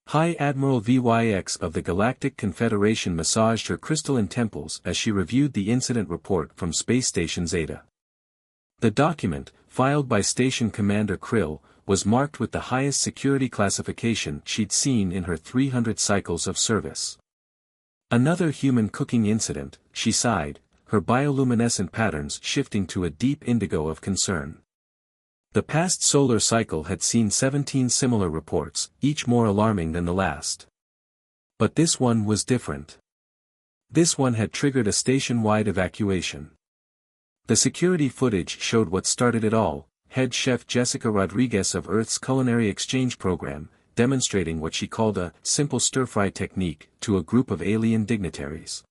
High Admiral VYX of the Galactic Confederation massaged her crystalline temples as she reviewed the incident report from Space Station Zeta. The document, filed by Station Commander Krill, was marked with the highest security classification she'd seen in her 300 cycles of service. Another human cooking incident, she sighed, her bioluminescent patterns shifting to a deep indigo of concern. The past solar cycle had seen 17 similar reports, each more alarming than the last. But this one was different. This one had triggered a station-wide evacuation. The security footage showed what started it all: head chef Jessica Rodriguez of Earth's culinary exchange program, demonstrating what she called a simple stir-fry technique to a group of alien dignitaries.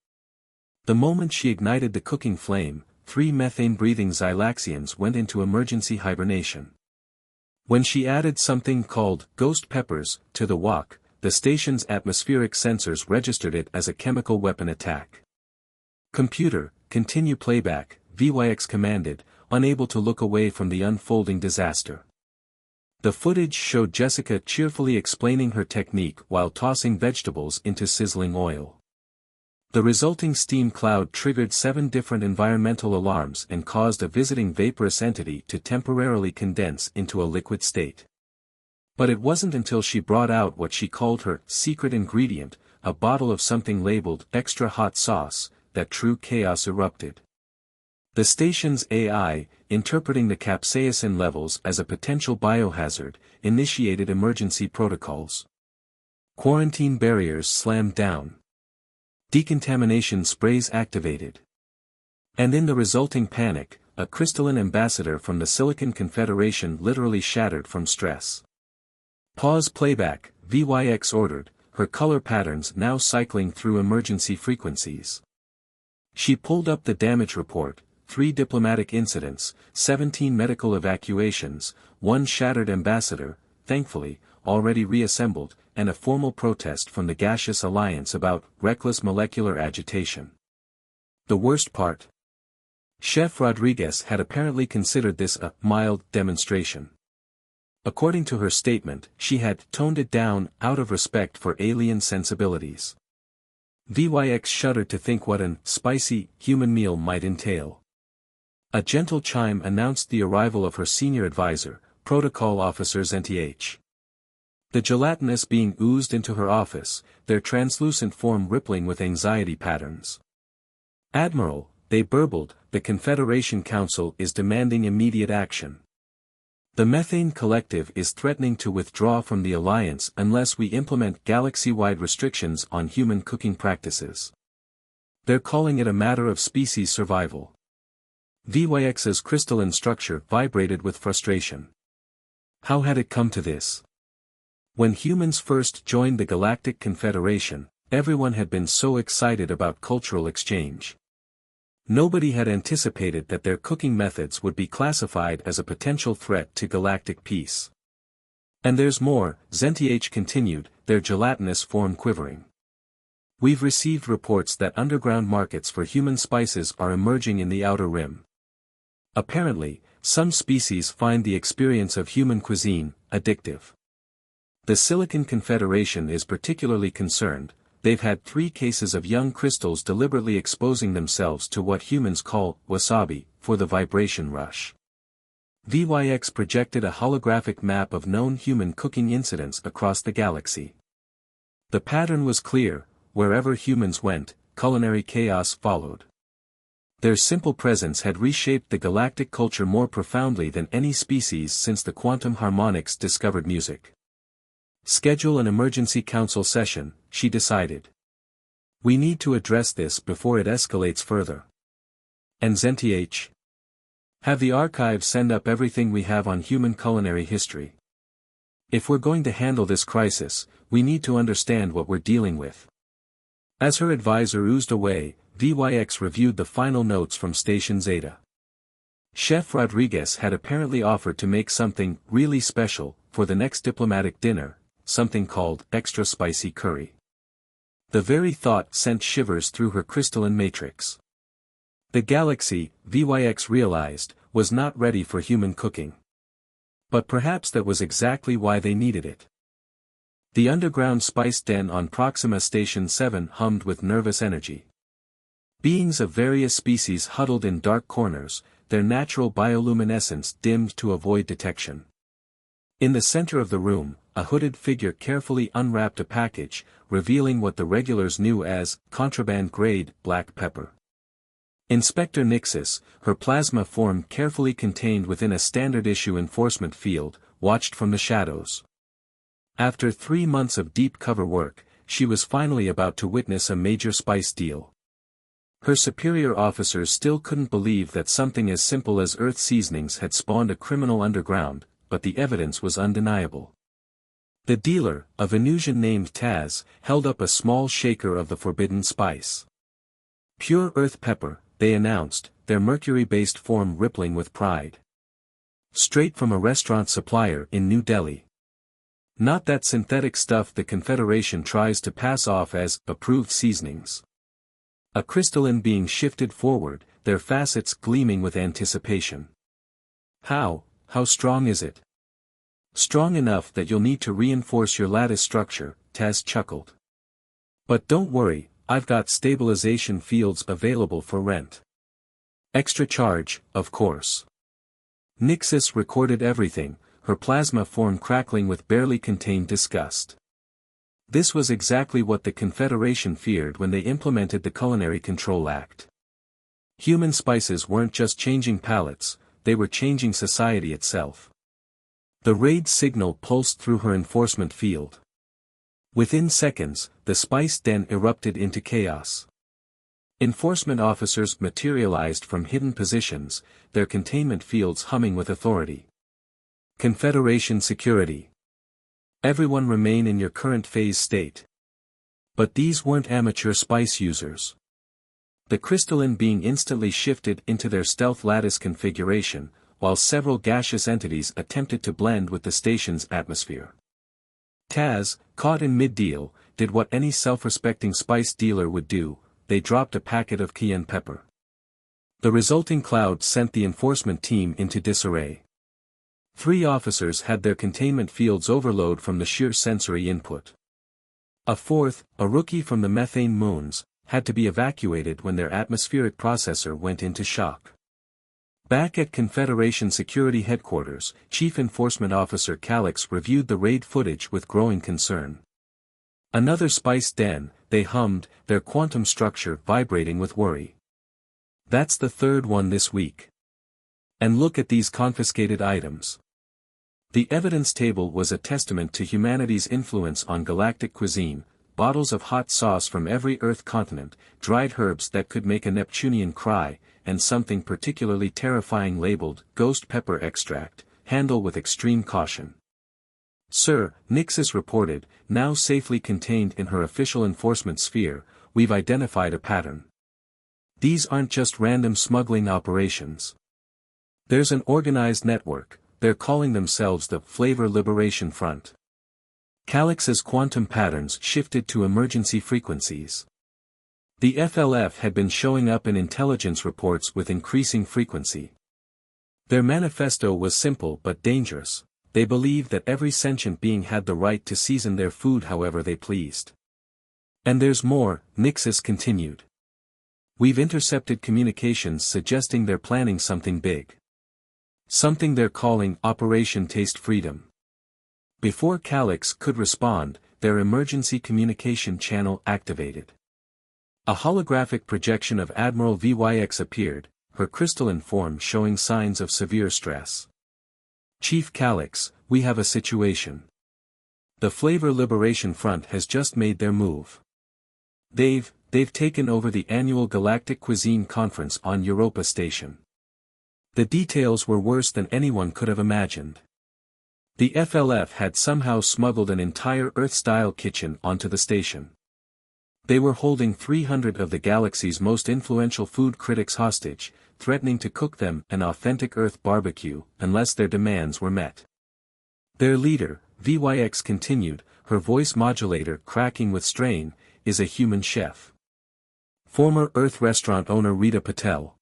The moment she ignited the cooking flame, 3 methane-breathing Xylaxians went into emergency hibernation. When she added something called ghost peppers to the wok, the station's atmospheric sensors registered it as a chemical weapon attack. "Computer, continue playback," VYX commanded, unable to look away from the unfolding disaster. The footage showed Jessica cheerfully explaining her technique while tossing vegetables into sizzling oil. The resulting steam cloud triggered 7 different environmental alarms and caused a visiting vaporous entity to temporarily condense into a liquid state. But it wasn't until she brought out what she called her secret ingredient, a bottle of something labeled extra hot sauce, that true chaos erupted. The station's AI, interpreting the capsaicin levels as a potential biohazard, initiated emergency protocols. Quarantine barriers slammed down. Decontamination sprays activated. And in the resulting panic, a crystalline ambassador from the Silicon Confederation literally shattered from stress. "Pause playback," VYX ordered, her color patterns now cycling through emergency frequencies. She pulled up the damage report: 3 diplomatic incidents, 17 medical evacuations, 1 shattered ambassador, thankfully, already reassembled, and a formal protest from the Gaseous Alliance about reckless molecular agitation. The worst part? Chef Rodriguez had apparently considered this a mild demonstration. According to her statement, she had toned it down out of respect for alien sensibilities. VYX shuddered to think what an spicy human meal might entail. A gentle chime announced the arrival of her senior advisor, Protocol Officer ZTH. The gelatinous being oozed into her office, their translucent form rippling with anxiety patterns. "Admiral," they burbled, "the Confederation Council is demanding immediate action. The Methane Collective is threatening to withdraw from the Alliance unless we implement galaxy-wide restrictions on human cooking practices. They're calling it a matter of species survival." VYX's crystalline structure vibrated with frustration. How had it come to this? When humans first joined the Galactic Confederation, everyone had been so excited about cultural exchange. Nobody had anticipated that their cooking methods would be classified as a potential threat to galactic peace. "And there's more," ZTH continued, their gelatinous form quivering. "We've received reports that underground markets for human spices are emerging in the Outer Rim. Apparently, some species find the experience of human cuisine addictive. The Silicon Confederation is particularly concerned. They've had 3 cases of young crystals deliberately exposing themselves to what humans call wasabi for the vibration rush." VYX projected a holographic map of known human cooking incidents across the galaxy. The pattern was clear: wherever humans went, culinary chaos followed. Their simple presence had reshaped the galactic culture more profoundly than any species since the quantum harmonics discovered music. "Schedule an emergency council session," she decided. "We need to address this before it escalates further. And ZTH? Have the archives send up everything we have on human culinary history. If we're going to handle this crisis, we need to understand what we're dealing with." As her advisor oozed away, VYX reviewed the final notes from Station Zeta. Chef Rodriguez had apparently offered to make something really special for the next diplomatic dinner, something called extra spicy curry. The very thought sent shivers through her crystalline matrix. The galaxy, VYX realized, was not ready for human cooking. But perhaps that was exactly why they needed it. The underground spice den on Proxima Station 7 hummed with nervous energy. Beings of various species huddled in dark corners, their natural bioluminescence dimmed to avoid detection. In the center of the room, a hooded figure carefully unwrapped a package, revealing what the regulars knew as contraband-grade black pepper. Inspector Nixis, her plasma form carefully contained within a standard-issue enforcement field, watched from the shadows. After 3 months of deep cover work, she was finally about to witness a major spice deal. Her superior officers still couldn't believe that something as simple as earth seasonings had spawned a criminal underground, but the evidence was undeniable. The dealer, a Venusian named Taz, held up a small shaker of the forbidden spice. Pure earth pepper, they announced, their mercury-based form rippling with pride. Straight from a restaurant supplier in New Delhi. Not that synthetic stuff the Confederation tries to pass off as approved seasonings. A crystalline being shifted forward, their facets gleaming with anticipation. How strong is it? Strong enough that you'll need to reinforce your lattice structure, Taz chuckled. But don't worry, I've got stabilization fields available for rent. Extra charge, of course. Nixis recorded everything, her plasma form crackling with barely contained disgust. This was exactly what the Confederation feared when they implemented the Culinary Control Act. Human spices weren't just changing palates, they were changing society itself. The raid signal pulsed through her enforcement field. Within seconds, the spice den erupted into chaos. Enforcement officers materialized from hidden positions, their containment fields humming with authority. Confederation security. Everyone remain in your current phase state. But these weren't amateur spice users. The crystalline being instantly shifted into their stealth lattice configuration, while several gaseous entities attempted to blend with the station's atmosphere. Taz, caught in mid-deal, did what any self-respecting spice dealer would do, they dropped a packet of cayenne pepper. The resulting cloud sent the enforcement team into disarray. 3 officers had their containment fields overload from the sheer sensory input. A 4th, a rookie from the methane moons, had to be evacuated when their atmospheric processor went into shock. Back at Confederation Security Headquarters, Chief Enforcement Officer Calix reviewed the raid footage with growing concern. Another spice den, they hummed, their quantum structure vibrating with worry. That's the 3rd one this week. And look at these confiscated items. The evidence table was a testament to humanity's influence on galactic cuisine, bottles of hot sauce from every Earth continent, dried herbs that could make a Neptunian cry, and something particularly terrifying labeled ghost pepper extract, handle with extreme caution. Sir, Nixis reported, now safely contained in her official enforcement sphere, we've identified a pattern. These aren't just random smuggling operations. There's an organized network. They're calling themselves the Flavor Liberation Front. Calix's quantum patterns shifted to emergency frequencies. The FLF had been showing up in intelligence reports with increasing frequency. Their manifesto was simple but dangerous. They believed that every sentient being had the right to season their food however they pleased. And there's more, Nixis continued. We've intercepted communications suggesting they're planning something big. Something they're calling Operation Taste Freedom. Before Calix could respond, their emergency communication channel activated. A holographic projection of Admiral VYX appeared, her crystalline form showing signs of severe stress. Chief Calix, we have a situation. The Flavor Liberation Front has just made their move. They've taken over the annual Galactic Cuisine Conference on Europa Station. The details were worse than anyone could have imagined. The FLF had somehow smuggled an entire Earth-style kitchen onto the station. They were holding 300 of the galaxy's most influential food critics hostage, threatening to cook them an authentic Earth barbecue unless their demands were met. Their leader, VYX continued, her voice modulator cracking with strain, is a human chef. Former Earth restaurant owner Rita Patel.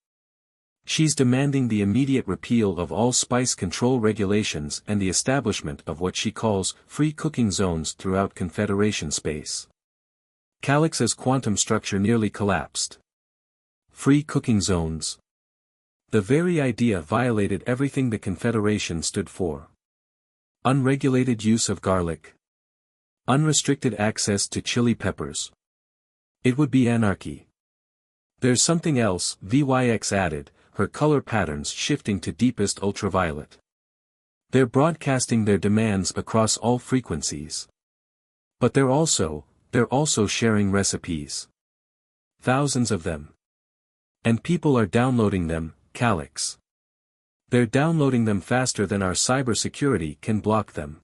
She's demanding the immediate repeal of all spice control regulations and the establishment of what she calls free cooking zones throughout Confederation space. Calyx's quantum structure nearly collapsed. Free cooking zones. The very idea violated everything the Confederation stood for. Unregulated use of garlic. Unrestricted access to chili peppers. It would be anarchy. There's something else, VYX added, her color patterns shifting to deepest ultraviolet. They're broadcasting their demands across all frequencies. But they're also sharing recipes. Thousands of them. And people are downloading them, Calyx. They're downloading them faster than our cybersecurity can block them.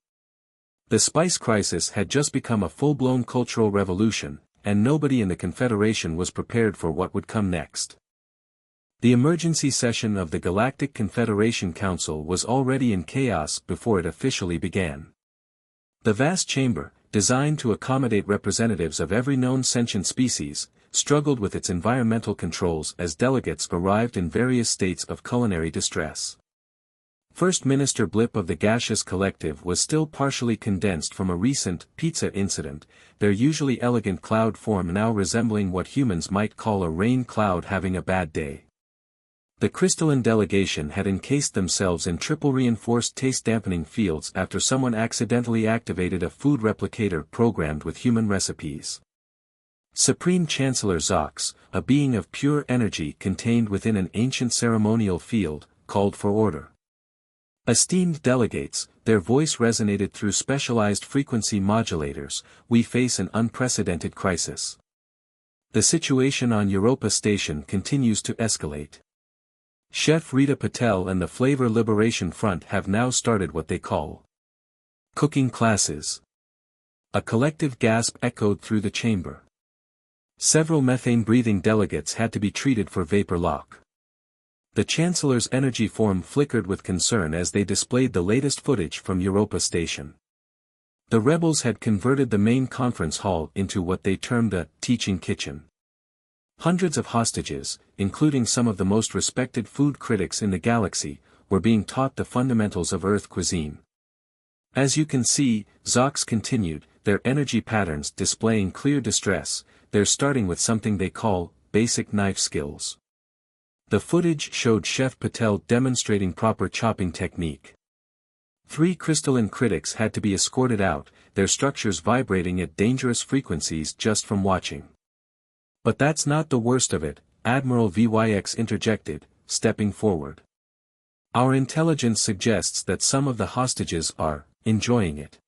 The spice crisis had just become a full-blown cultural revolution, and nobody in the Confederation was prepared for what would come next. The emergency session of the Galactic Confederation Council was already in chaos before it officially began. The vast chamber, designed to accommodate representatives of every known sentient species, struggled with its environmental controls as delegates arrived in various states of culinary distress. First Minister Blip of the Gaseous Collective was still partially condensed from a recent pizza incident, their usually elegant cloud form now resembling what humans might call a rain cloud having a bad day. The crystalline delegation had encased themselves in triple-reinforced taste-dampening fields after someone accidentally activated a food replicator programmed with human recipes. Supreme Chancellor Zox, a being of pure energy contained within an ancient ceremonial field, called for order. Esteemed delegates, their voice resonated through specialized frequency modulators, we face an unprecedented crisis. The situation on Europa Station continues to escalate. Chef Rita Patel and the Flavor Liberation Front have now started what they call cooking classes. A collective gasp echoed through the chamber. Several methane-breathing delegates had to be treated for vapor lock. The Chancellor's energy form flickered with concern as they displayed the latest footage from Europa Station. The rebels had converted the main conference hall into what they termed a teaching kitchen. Hundreds of hostages, including some of the most respected food critics in the galaxy, were being taught the fundamentals of Earth cuisine. As you can see, Zox continued, their energy patterns displaying clear distress, they're starting with something they call basic knife skills. The footage showed Chef Patel demonstrating proper chopping technique. 3 crystalline critics had to be escorted out, their structures vibrating at dangerous frequencies just from watching. But that's not the worst of it, Admiral VYX interjected, stepping forward. Our intelligence suggests that some of the hostages are enjoying it.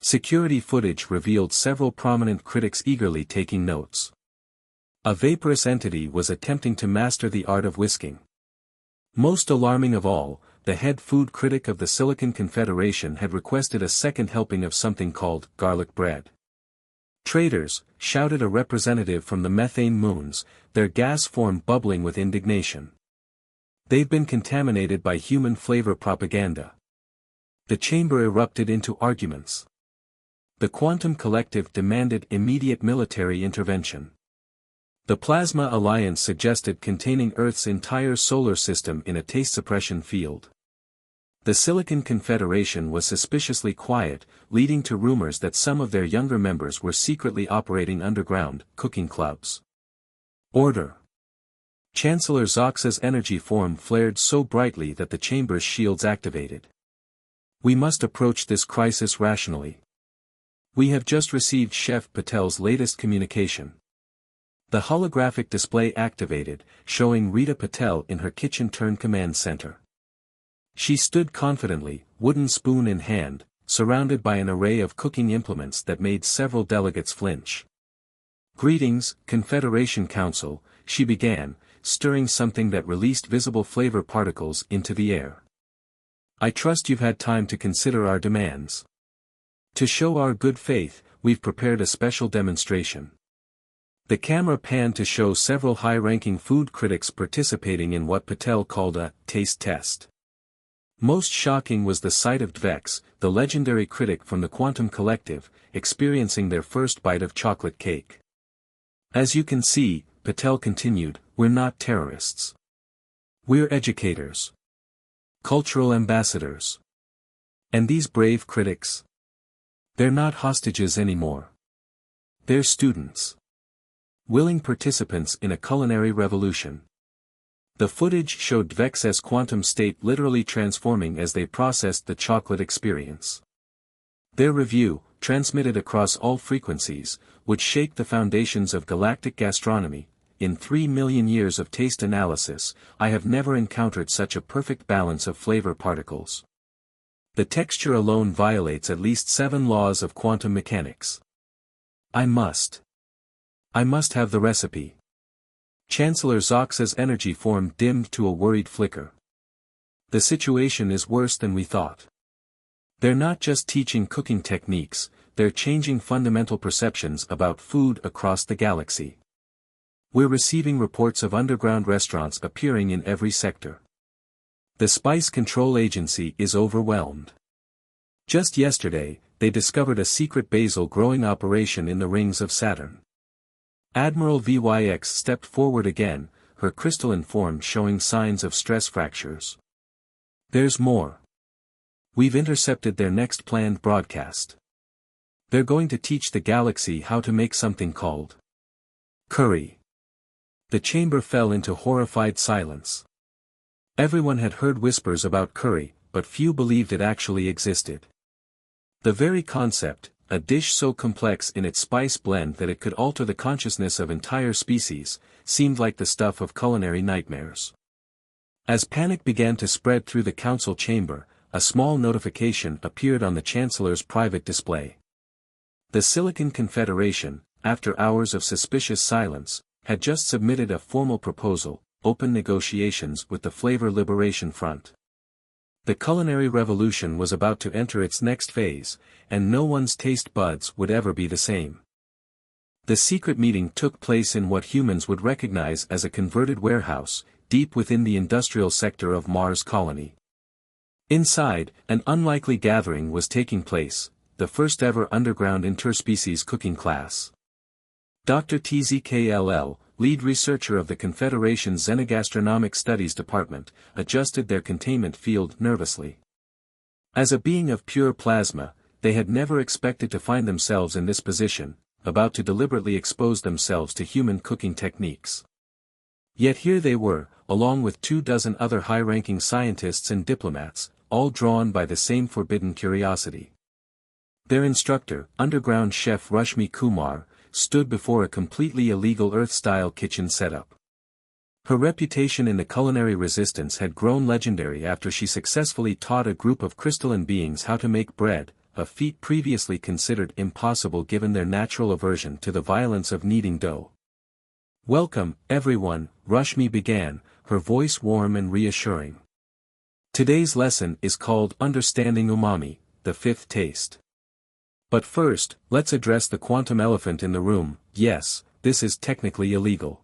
Security footage revealed several prominent critics eagerly taking notes. A vaporous entity was attempting to master the art of whisking. Most alarming of all, the head food critic of the Silicon Confederation had requested a second helping of something called garlic bread. Traitors, shouted a representative from the methane moons, their gas form bubbling with indignation. They've been contaminated by human flavor propaganda. The chamber erupted into arguments. The Quantum Collective demanded immediate military intervention. The Plasma Alliance suggested containing Earth's entire solar system in a taste suppression field. The Silicon Confederation was suspiciously quiet, leading to rumors that some of their younger members were secretly operating underground cooking clubs. Order. Chancellor Zox's energy form flared so brightly that the chamber's shields activated. We must approach this crisis rationally. We have just received Chef Patel's latest communication. The holographic display activated, showing Rita Patel in her kitchen turn command center. She stood confidently, wooden spoon in hand, surrounded by an array of cooking implements that made several delegates flinch. Greetings, Confederation Council, she began, stirring something that released visible flavor particles into the air. I trust you've had time to consider our demands. To show our good faith, we've prepared a special demonstration. The camera panned to show several high-ranking food critics participating in what Patel called a taste test. Most shocking was the sight of Dvex, the legendary critic from the Quantum Collective, experiencing their first bite of chocolate cake. As you can see, Patel continued, we're not terrorists. We're educators. Cultural ambassadors. And these brave critics? They're not hostages anymore. They're students. Willing participants in a culinary revolution. The footage showed Dvex's quantum state literally transforming as they processed the chocolate experience. Their review, transmitted across all frequencies, would shake the foundations of galactic gastronomy. In 3 million years of taste analysis, I have never encountered such a perfect balance of flavor particles. The texture alone violates at least 7 laws of quantum mechanics. I must have the recipe. Chancellor Zox's energy form dimmed to a worried flicker. The situation is worse than we thought. They're not just teaching cooking techniques, they're changing fundamental perceptions about food across the galaxy. We're receiving reports of underground restaurants appearing in every sector. The Spice Control Agency is overwhelmed. Just yesterday, they discovered a secret basil growing operation in the rings of Saturn. Admiral VYX stepped forward again, her crystalline form showing signs of stress fractures. There's more. We've intercepted their next planned broadcast. They're going to teach the galaxy how to make something called curry. The chamber fell into horrified silence. Everyone had heard whispers about curry, but few believed it actually existed. The very concept, a dish so complex in its spice blend that it could alter the consciousness of entire species, seemed like the stuff of culinary nightmares. As panic began to spread through the council chamber, a small notification appeared on the Chancellor's private display. The Silicon Confederation, after hours of suspicious silence, had just submitted a formal proposal, open negotiations with the Flavor Liberation Front. The culinary revolution was about to enter its next phase, and no one's taste buds would ever be the same. The secret meeting took place in what humans would recognize as a converted warehouse, deep within the industrial sector of Mars Colony. Inside, an unlikely gathering was taking place, the first ever underground interspecies cooking class. Dr. TZKLL, lead researcher of the Confederation's Xenogastronomic Studies Department, adjusted their containment field nervously. As a being of pure plasma, they had never expected to find themselves in this position, about to deliberately expose themselves to human cooking techniques. Yet here they were, along with 24 other high-ranking scientists and diplomats, all drawn by the same forbidden curiosity. Their instructor, underground chef Rashmi Kumar, stood before a completely illegal Earth-style kitchen setup. Her reputation in the culinary resistance had grown legendary after she successfully taught a group of crystalline beings how to make bread, a feat previously considered impossible given their natural aversion to the violence of kneading dough. "Welcome, everyone," Rashmi began, her voice warm and reassuring. "Today's lesson is called Understanding Umami, the Fifth Taste. But first, let's address the quantum elephant in the room. Yes, this is technically illegal.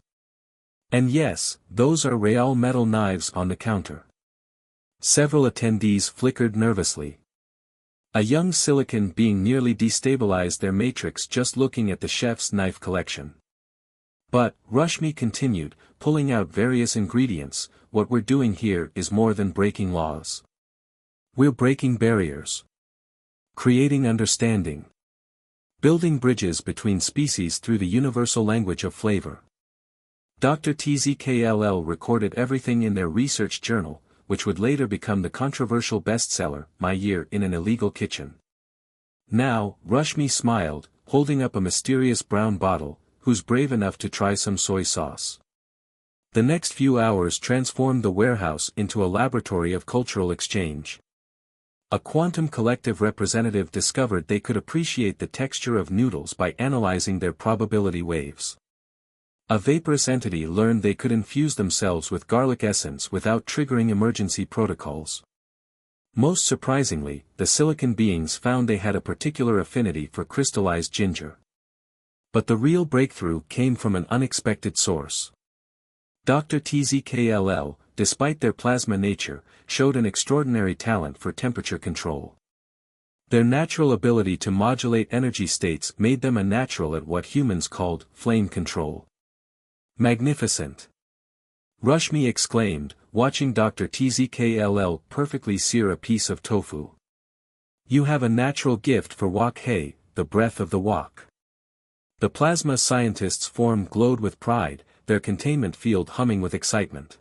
And yes, those are real metal knives on the counter." Several attendees flickered nervously. A young silicon being nearly destabilized their matrix just looking at the chef's knife collection. "But," Rashmi continued, pulling out various ingredients, "what we're doing here is more than breaking laws. We're breaking barriers. Creating understanding. Building bridges between species through the universal language of flavor." Dr. TZKLL recorded everything in their research journal, which would later become the controversial bestseller, My Year in an Illegal Kitchen. Now, Rashmi smiled, holding up a mysterious brown bottle, "Who's brave enough to try some soy sauce?" The next few hours transformed the warehouse into a laboratory of cultural exchange. A quantum collective representative discovered they could appreciate the texture of noodles by analyzing their probability waves. A vaporous entity learned they could infuse themselves with garlic essence without triggering emergency protocols. Most surprisingly, the silicon beings found they had a particular affinity for crystallized ginger. But the real breakthrough came from an unexpected source. Dr. TZKLL, despite their plasma nature, showed an extraordinary talent for temperature control. Their natural ability to modulate energy states made them a natural at what humans called flame control. "Magnificent!" Rashmi exclaimed, watching Dr. Tzkll perfectly sear a piece of tofu. You have a natural gift for wok hei, the breath of the wok. The plasma scientists' forum glowed with pride, their containment field humming with excitement.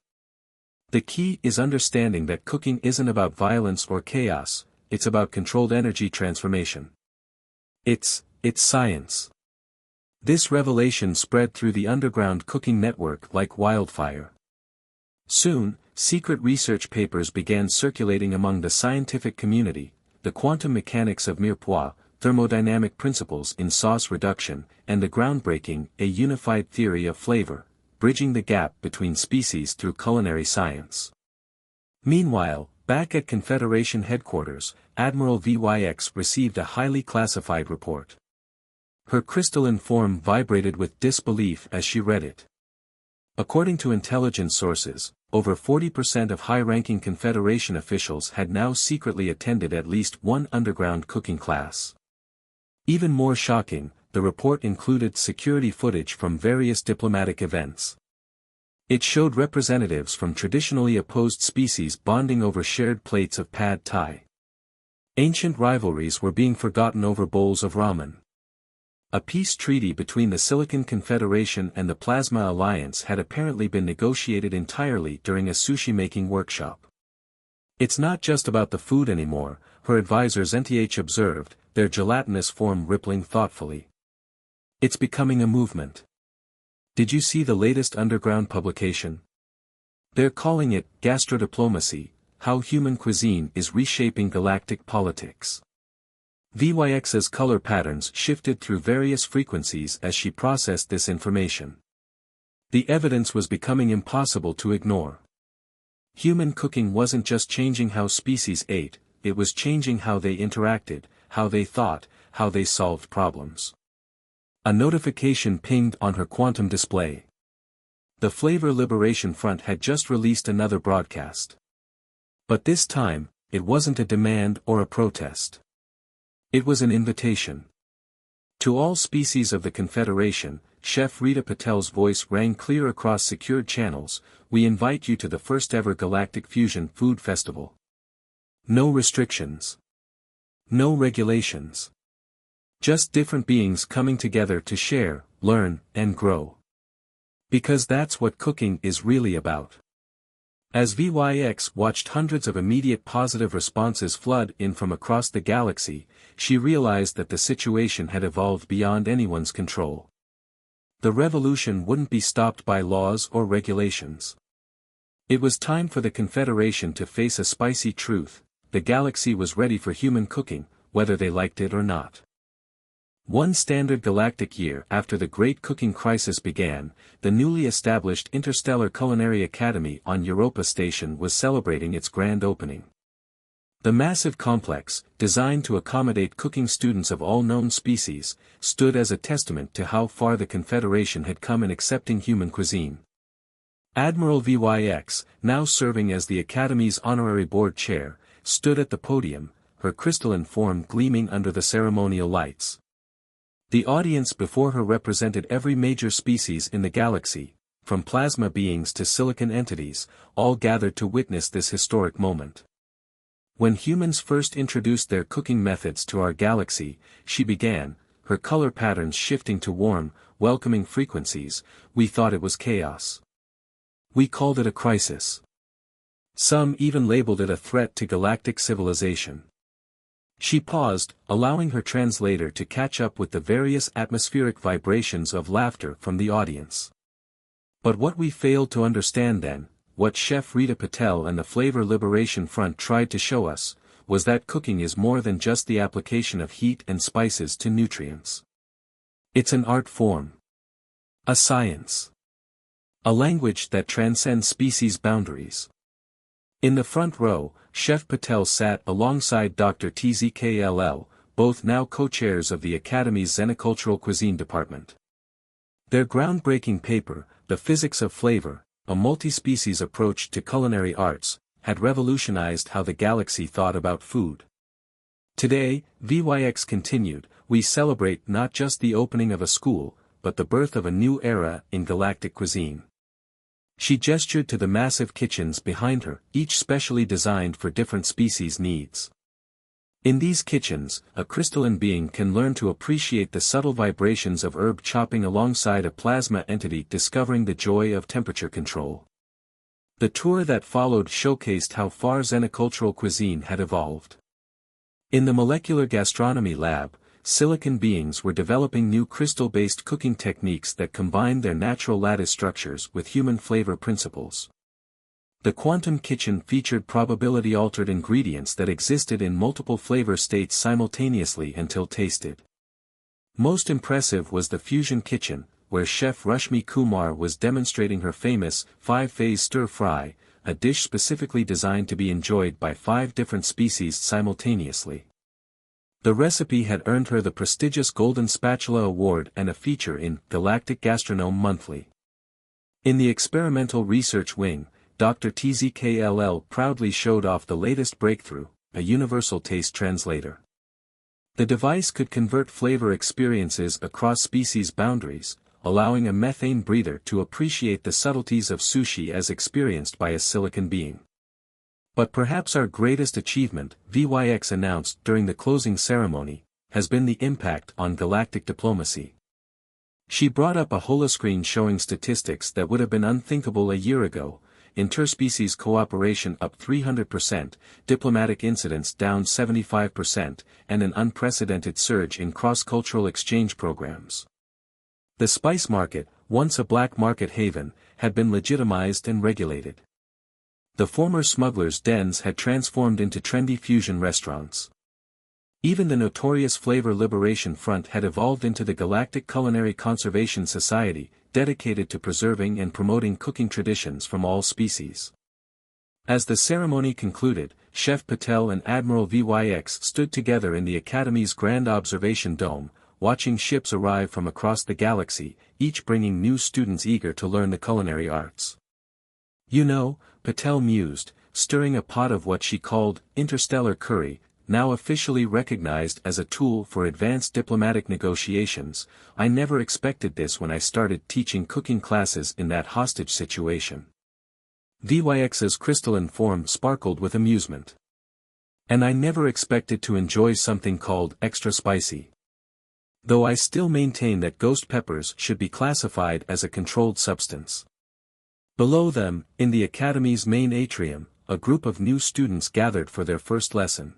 The key is understanding that cooking isn't about violence or chaos, it's about controlled energy transformation. It's science. This revelation spread through the underground cooking network like wildfire. Soon, secret research papers began circulating among the scientific community, the quantum mechanics of mirepoix, thermodynamic principles in sauce reduction, and the groundbreaking, a unified theory of flavor, bridging the gap between species through culinary science. Meanwhile, back at Confederation headquarters, Admiral VYX received a highly classified report. Her crystalline form vibrated with disbelief as she read it. According to intelligence sources, over 40% of high-ranking Confederation officials had now secretly attended at least one underground cooking class. Even more shocking, the report included security footage from various diplomatic events. It showed representatives from traditionally opposed species bonding over shared plates of pad thai. Ancient rivalries were being forgotten over bowls of ramen. A peace treaty between the Silicon Confederation and the Plasma Alliance had apparently been negotiated entirely during a sushi-making workshop. It's not just about the food anymore, her advisor Zentih observed, their gelatinous form rippling thoughtfully. It's becoming a movement. Did you see the latest underground publication? They're calling it Gastrodiplomacy, How Human Cuisine is Reshaping Galactic Politics. VYX's color patterns shifted through various frequencies as she processed this information. The evidence was becoming impossible to ignore. Human cooking wasn't just changing how species ate, it was changing how they interacted, how they thought, how they solved problems. A notification pinged on her quantum display. The Flavor Liberation Front had just released another broadcast. But this time, it wasn't a demand or a protest. It was an invitation. To all species of the Confederation, Chef Rita Patel's voice rang clear across secured channels, we invite you to the first-ever Galactic Fusion Food Festival. No restrictions. No regulations. Just different beings coming together to share, learn, and grow. Because that's what cooking is really about. As VYX watched hundreds of immediate positive responses flood in from across the galaxy, she realized that the situation had evolved beyond anyone's control. The revolution wouldn't be stopped by laws or regulations. It was time for the Confederation to face a spicy truth: the galaxy was ready for human cooking, whether they liked it or not. One standard galactic year after the Great Cooking Crisis began, the newly established Interstellar Culinary Academy on Europa Station was celebrating its grand opening. The massive complex, designed to accommodate cooking students of all known species, stood as a testament to how far the Confederation had come in accepting human cuisine. Admiral VYX, now serving as the Academy's honorary board chair, stood at the podium, her crystalline form gleaming under the ceremonial lights. The audience before her represented every major species in the galaxy, from plasma beings to silicon entities, all gathered to witness this historic moment. When humans first introduced their cooking methods to our galaxy, she began, her color patterns shifting to warm, welcoming frequencies, we thought it was chaos. We called it a crisis. Some even labeled it a threat to galactic civilization. She paused, allowing her translator to catch up with the various atmospheric vibrations of laughter from the audience. But what we failed to understand then, what Chef Rita Patel and the Flavor Liberation Front tried to show us, was that cooking is more than just the application of heat and spices to nutrients. It's an art form. A science. A language that transcends species boundaries. In the front row, Chef Patel sat alongside Dr. Tzkll, both now co-chairs of the Academy's Xenocultural Cuisine Department. Their groundbreaking paper, The Physics of Flavor, a multi-species approach to culinary arts, had revolutionized how the galaxy thought about food. Today, VYX continued, we celebrate not just the opening of a school, but the birth of a new era in galactic cuisine. She gestured to the massive kitchens behind her, each specially designed for different species' needs. In these kitchens, a crystalline being can learn to appreciate the subtle vibrations of herb chopping alongside a plasma entity discovering the joy of temperature control. The tour that followed showcased how far xenocultural cuisine had evolved. In the molecular gastronomy lab, silicon beings were developing new crystal-based cooking techniques that combined their natural lattice structures with human flavor principles. The quantum kitchen featured probability-altered ingredients that existed in multiple flavor states simultaneously until tasted. Most impressive was the fusion kitchen, where Chef Rashmi Kumar was demonstrating her famous 5-phase stir-fry, a dish specifically designed to be enjoyed by 5 different species simultaneously. The recipe had earned her the prestigious Golden Spatula Award and a feature in Galactic Gastronome Monthly. In the experimental research wing, Dr. TZKLL proudly showed off the latest breakthrough, a universal taste translator. The device could convert flavor experiences across species boundaries, allowing a methane breather to appreciate the subtleties of sushi as experienced by a silicon being. But perhaps our greatest achievement, VYX announced during the closing ceremony, has been the impact on galactic diplomacy. She brought up a holoscreen showing statistics that would have been unthinkable a year ago: interspecies cooperation up 300%, diplomatic incidents down 75%, and an unprecedented surge in cross-cultural exchange programs. The spice market, once a black market haven, had been legitimized and regulated. The former smugglers' dens had transformed into trendy fusion restaurants. Even the notorious Flavor Liberation Front had evolved into the Galactic Culinary Conservation Society, dedicated to preserving and promoting cooking traditions from all species. As the ceremony concluded, Chef Patel and Admiral VYX stood together in the Academy's Grand Observation Dome, watching ships arrive from across the galaxy, each bringing new students eager to learn the culinary arts. "You know," Patel mused, stirring a pot of what she called interstellar curry, now officially recognized as a tool for advanced diplomatic negotiations, "I never expected this when I started teaching cooking classes in that hostage situation." VYX's crystalline form sparkled with amusement. "And I never expected to enjoy something called extra spicy. Though I still maintain that ghost peppers should be classified as a controlled substance." Below them, in the Academy's main atrium, a group of new students gathered for their first lesson.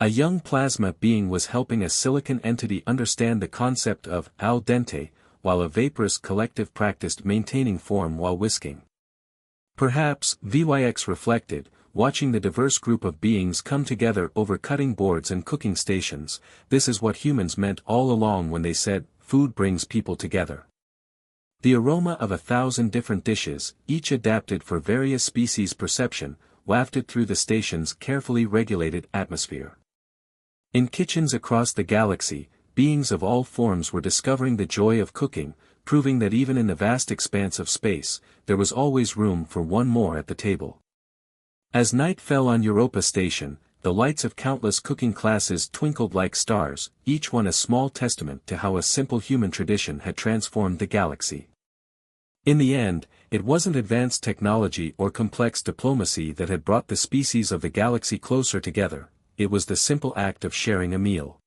A young plasma being was helping a silicon entity understand the concept of al dente, while a vaporous collective practiced maintaining form while whisking. Perhaps, VYX reflected, watching the diverse group of beings come together over cutting boards and cooking stations, this is what humans meant all along when they said, "Food brings people together." The aroma of 1,000 different dishes, each adapted for various species' perception, wafted through the station's carefully regulated atmosphere. In kitchens across the galaxy, beings of all forms were discovering the joy of cooking, proving that even in the vast expanse of space, there was always room for one more at the table. As night fell on Europa Station, the lights of countless cooking classes twinkled like stars, each one a small testament to how a simple human tradition had transformed the galaxy. In the end, it wasn't advanced technology or complex diplomacy that had brought the species of the galaxy closer together, it was the simple act of sharing a meal.